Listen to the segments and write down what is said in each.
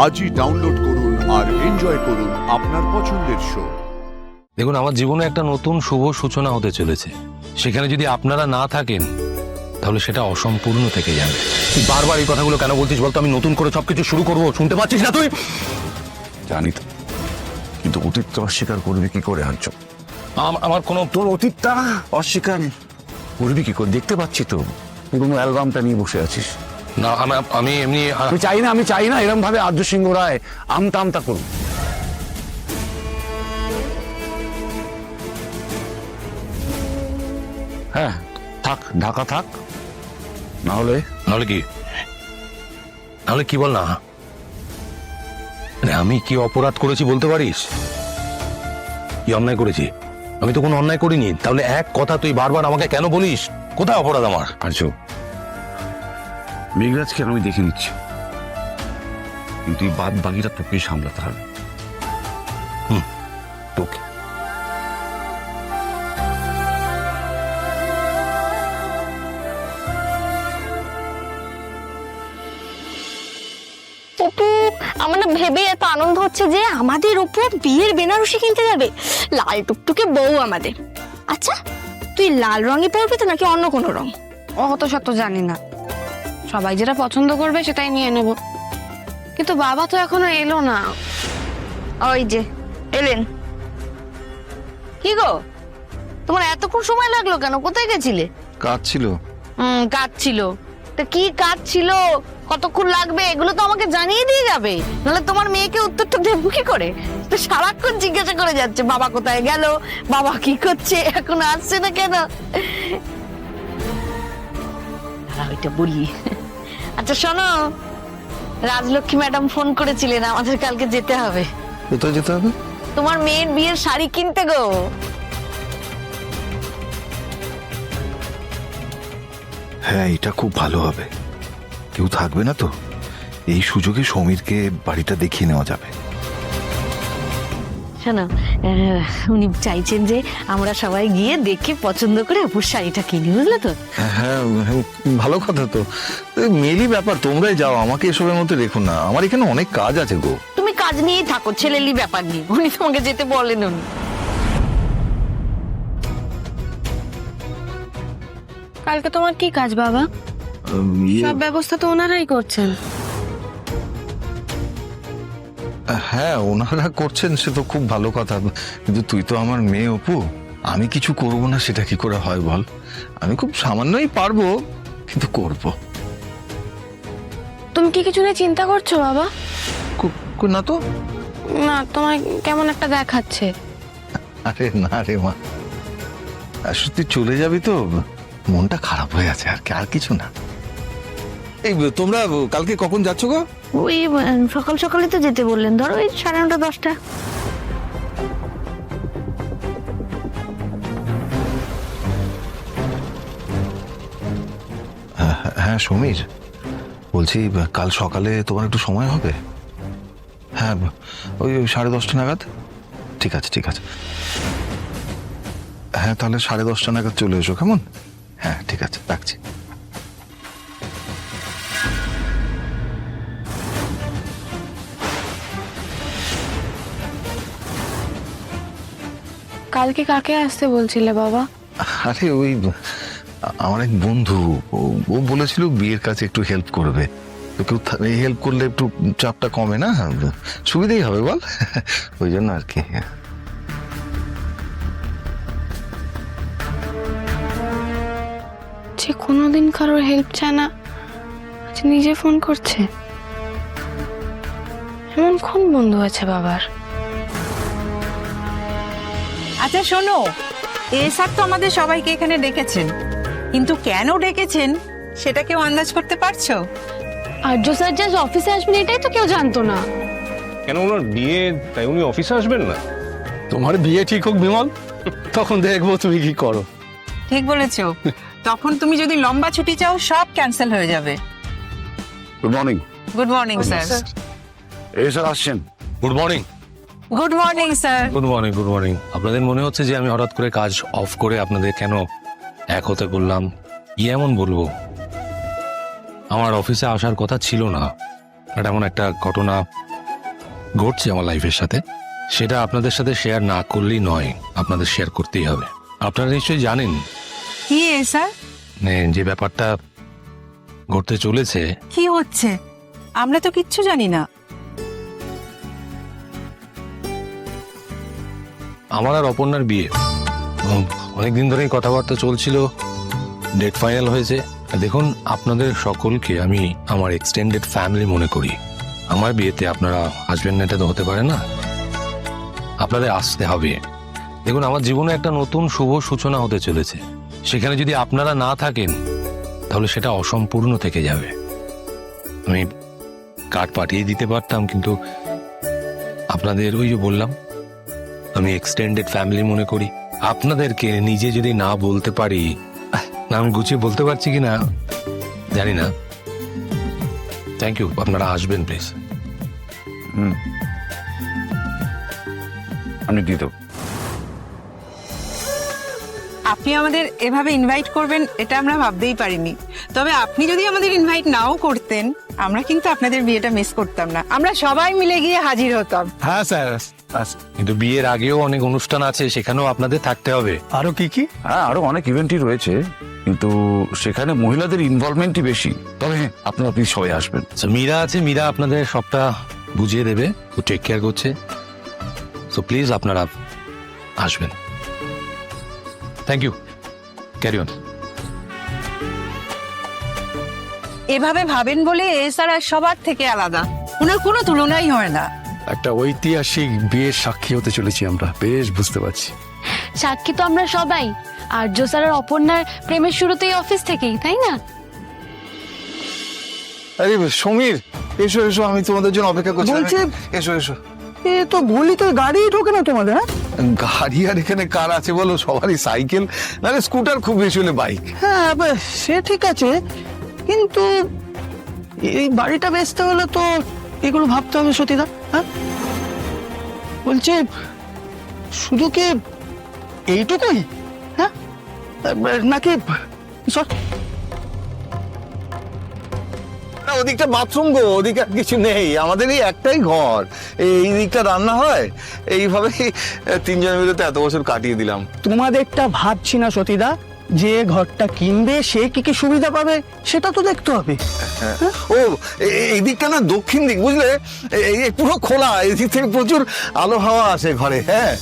আজই ডাউনলোড করুন আর এনজয় করুন আপনার পছন্দের শো। দেখুন, আমার জীবনে একটা নতুন শুভ সূচনা হতে চলেছে। সেখানে যদি আপনারা না থাকেন তাহলে সেটা অসম্পূর্ণ থেকে যাবে। তুই বারবার এই কথাগুলো কেন বলছিস বলতো? আমি নতুন করে সবকিছু শুরু করবো, শুনতে পাচ্ছিস না তুই? জানি তো, কিন্তু অতীতটা অস্বীকার করবি কি করে আনছো? আমার কোনো তোর অতীতটা অস্বীকার করবি কি করে? দেখতে পাচ্ছি তো পুরোনো অ্যালবামটা নিয়ে বসে আছিস। না, আমি এমনি আমি চাই না এরকম ভাবে আর্য সিংহ রায় আমতা আমতা করুন। হ্যাঁ থাক, ঢাকা থাক, নাহলে নাহলে কি বল না। মানে আমি কি অপরাধ করেছি বলতে পারিস? কি অন্যায় করেছি? আমি তো কোনো অন্যায় করিনি। তাহলে এক কথা তুই বারবার আমাকে কেন বলিস? কোথায় অপরাধ আমার? আর্য, মেঘরাজকে আমি দেখে নিচ্ছি, কিন্তু এই বাদ বাকিটা তোকেই সামলাতে হবে। তোকে অপু, আমার না ভেবে এত আনন্দ হচ্ছে যে আমাদের উপর বিয়ের বেনারসি কিনতে যাবে লাল টুকটুকে বউ আমাদের। আচ্ছা, তুই লাল রঙই পরবি তো নাকি অন্য কোনো রং? অত শত জানি না, সবাই যেটা পছন্দ করবে সেটাই নিয়ে নেব। কিন্তু বাবা তো এখনো এলো না। ওই যে এলেন। কি গো, তোমার এতক্ষণ সময় লাগলো কেন? কোথায় গেছিলে? কাজ ছিল। কাজ ছিল? তা কি কাজ ছিল, কতক্ষণ লাগবে এগুলো তো আমাকে জানিয়ে দিয়ে যাবে, নাহলে তোমার মেয়েকে উত্তরটা দেবো কি করে? তো সারাক্ষণ জিজ্ঞাসা করে যাচ্ছে বাবা কোথায় গেল, বাবা কি করছে, এখন আসছে না কেন। ওইটা বলি। আচ্ছা শোনো, রাজলক্ষ্মী ম্যাডাম ফোন করেছিলেন, আমাদের কালকে যেতে হবে। কোথায় যেতে হবে? তোমার মেয়ের বিয়ের শাড়ি কিনতে গো। হ্যাঁ, এটা খুব ভালো হবে। কেউ থাকবে না তো, এই সুযোগে সমীরকে বাড়িটা দেখিয়ে নেওয়া যাবে। শোনো, উনি চাইছেন যে আমরা সবাই গিয়ে দেখে পছন্দ করে অপুর শাড়িটা কিনি, বুঝলে তো? হ্যাঁ, ভালো কথা তো। মেলি ব্যাপার, তোমরাই যাও, আমাকে এসবের মধ্যে রেখো না, আমার এখানে অনেক কাজ আছে গো। তুমি কাজ নিয়েই থাকো, ছেলেলি ব্যাপার নিয়ে উনি তোমাকে যেতে বলেন। উনি কালকে তোমার কি কাজ বাবা? সব ব্যবস্থা তো ওনারাই করছেন। হ্যাঁ, ওনারা করছেন, সে তো খুব ভালো কথা, কিন্তু তুই তো আমার মেয়ে অপু, আমি কিছু করব না সেটা কি করে হয় বল? আমি খুব সামান্যই পারবো, কিন্তু করব তুমি কি কিছু নিয়ে চিন্তা করছো বাবা? না তো। না, তোমার কেমন একটা দেখাচ্ছে। আরে না রে মা, আসলে তুই চলে যাবি তো মনটা খারাপ হয়ে আছে, আর কিছু না। এই তোমরা কালকে কখন যাচ্ছ গো? ওই সকাল সকালে তো যেতে বললেন, ধরো ওই 9:30 10টা। হ্যাঁ সমীর, বলছি কাল সকালে তোমার একটু সময় হবে? হ্যাঁ, ওই 10:30 নাগাদ। ঠিক আছে ঠিক আছে, হ্যাঁ তাহলে 10:30 নাগাদ চলে এসো, কেমন? হ্যাঁ ঠিক আছে, রাখছি। কালকে কাকে আসতে বলছিলে বাবা? আরে ওই আমার এক বন্ধু, ও বলেছিল বিয়ের কাছে একটু হেল্প করবে, তো কেউ হেল্প করলে একটু চাপটা কমে না, সুবিধাই হবে বল, ওই জন্য আর কি। যে কোনোদিন কারোর হেল্প চায় না, আজ নিজে ফোন করছে। এমন কোন বন্ধু আছে বাবার? আচ্ছা শোনো, স্যার তো আমাদের সবাইকে এখানে ডেকেছেন, কিন্তু কেন ডেকেছেন সেটা কেউ আন্দাজ করতে পারছো? আর্য স্যার যে অফিসে আসবেন এটাই তো কেউ জানতো না। কেন, ওনার বিয়ে, তাই উনি অফিসে আসবেন না? তোমার বিয়ে ঠিক হোক বিমল, তখন দেখবো তুমি কি করো। ঠিক বলেছো, তখন তুমি যদি লম্বা ছুটি চাও সব ক্যান্সেল হয়ে যাবে। Good morning. Good morning sir. এই স্যার আসছেন। Good morning. Good morning sir. Good morning. Good morning. আপনাদের মনে হচ্ছে যে আমি হঠাৎ করে কাজ অফ করে আপনাদের কেন এক হতে বললাম, কি এমন বলবো? আমার অফিসে আসার কথা ছিল না, এমন একটা ঘটনা ঘটছে আমার লাইফের সাথে, সেটা আপনাদের সাথে শেয়ার না করলেই নয়, আপনাদের শেয়ার করতেই হবে। আপনারা নিশ্চয়ই জানেন কি স্যার? মানে যে ব্যাপারটা ঘটতে চলেছে। কি হচ্ছে? আমরা তো কিচ্ছু জানি না। আমার আর অপর্ণার বিয়ে অনেকদিন ধরেই কথাবার্তা চলছিল, ডেট ফাইনাল হয়েছে। দেখুন, আপনাদের সকলকে আমি আমার এক্সটেন্ডেড ফ্যামিলি মনে করি। আমার বিয়েতে আপনারা আসবেন না এটা তো হতে পারে না, আপনাদের আসতে হবে। দেখুন, আমার জীবনে একটা নতুন শুভ সূচনা হতে চলেছে, সেখানে যদি আপনারা না থাকেন তাহলে সেটা অসম্পূর্ণ থেকে যাবে। আমি কার্ড পাঠিয়ে দিতে পারতাম, কিন্তু আপনাদের ওই যে বললাম আমি এক্সটেন্ডেড ফ্যামিলি মনে করি। আপনাদেরকে নিজে যদি না বলতে পারি, না আমি গুছিয়ে বলতে পারছি কি না জানি না। থ্যাংক ইউ, আপনারা আসবেন প্লিজ। আমি দিয়ে দেবো। আপনি আমাদের এভাবে ইনভাইট করবেন এটা আমরা ভাবতেই পারিনি। তবে আপনি যদি আমাদের ইনভাইট নাও করতেন, আমরা কিন্তু আপনাদের বিয়েটা মিস করতাম না, আমরা সবাই মিলে গিয়ে হাজির হতাম। হ্যাঁ স্যার। কিন্তু বিয়ের আগেও অনেক অনুষ্ঠান আছে, সেখানেও আপনাদের থাকতে হবে। আরো কি কি? হ্যাঁ, আরো অনেক ইভেন্টই রয়েছে, কিন্তু সেখানে মহিলাদের ইনভলভমেন্টই বেশি। তবে হ্যাঁ, আপনারা প্লিজ সবাই আসবেন। So, মীরা আছে, মীরা আপনাদের সবটা বুঝিয়ে দেবে, ও টেক কেয়ার করছে। সো প্লিজ আপনারা আসবেন। Thank you, carry on. এভাবে ভাবেন বলে স্যার আর সবার থেকে আলাদা, ওনার কোনো তুলনাই হয় না। একটা ঐতিহাসিক বিয়ের সাক্ষী হতে চলেছি আমরা, বেশ বুঝতে পারছি। সাক্ষী তো আমরা সবাই, আর স্যার আর অপর্ণার প্রেমের শুরুতেই অফিস থেকেই, তাই না? আরে সমীর, এসো এসো, আমি তোমাদের জন্য অপেক্ষা করছি। বলছি, এসো এসো। এ তো বলি তো গাড়ি ঢোকে না তোমাদের। হ্যাঁ গাড়ি আর এখানে কার আছে বলো? সবারই সাইকেল, নাহলে স্কুটার, খুব বেশি হলে বাইক। হ্যাঁ, সে ঠিক আছে, কিন্তু এই বাড়িটা বেচতে হলে তো এগুলো ভাবতে হবে সতীদা। হ্যাঁ, বলছে শুধু কি এইটুকুই? হ্যাঁ, নাকি না, ওদিকটা বাথরুম গো, ওদিকে আর কিছু নেই, আমাদের এই একটাই ঘর, এই দিকটা রান্না হয়। এইভাবে তিনজনের মিলে তো এত বছর কাটিয়ে দিলাম। তোমাদেরটা ভাবছি না সতীদা, যে ঘরটা কিনবে সে কি কি সুবিধা পাবে সেটা তো দেখতে হবে। ও, এই দিকটা না দক্ষিণ দিক, বুঝলে, এই পুরো খোলা, এই দিক থেকে প্রচুর আলো হাওয়া আসে ঘরে। হ্যাঁ,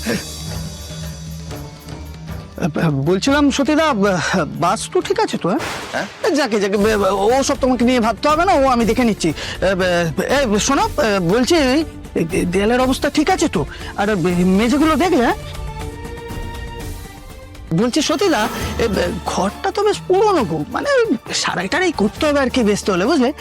বলছিলাম সতীদা, বাস তো ঠিক আছে তো? হ্যাঁ, যাকে যাকে ও সব তোমাকে নিয়ে ভাবতে হবে না, ও আমি দেখে নিচ্ছি। শোনো, বলছি দেয়ালের অবস্থা ঠিক আছে তো? আর মেঝেগুলো দেখলে? হ্যাঁ, বলছি সতীদা, ঘরটা তো বেশ পুরোনো গো, মানে সারাইটারাই করতে হবে আর কি বেচতে হলে, বুঝলে।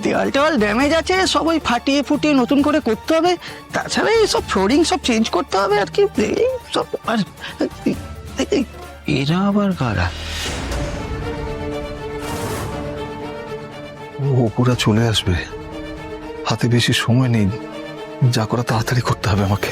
দেওয়াল টেওয়াল ড্যামেজ আছে, সব ওই ফাটিয়ে ফুটিয়ে নতুন করে করতে হবে। তাছাড়া এই সব ফ্লোরিং সব চেঞ্জ করতে হবে আর কি, এই সব। আর এরা আবার কারা? ও পুরা চলে আসবে, হাতে বেশি সময় নেই, যা করা তাড়াতাড়ি করতে হবে আমাকে।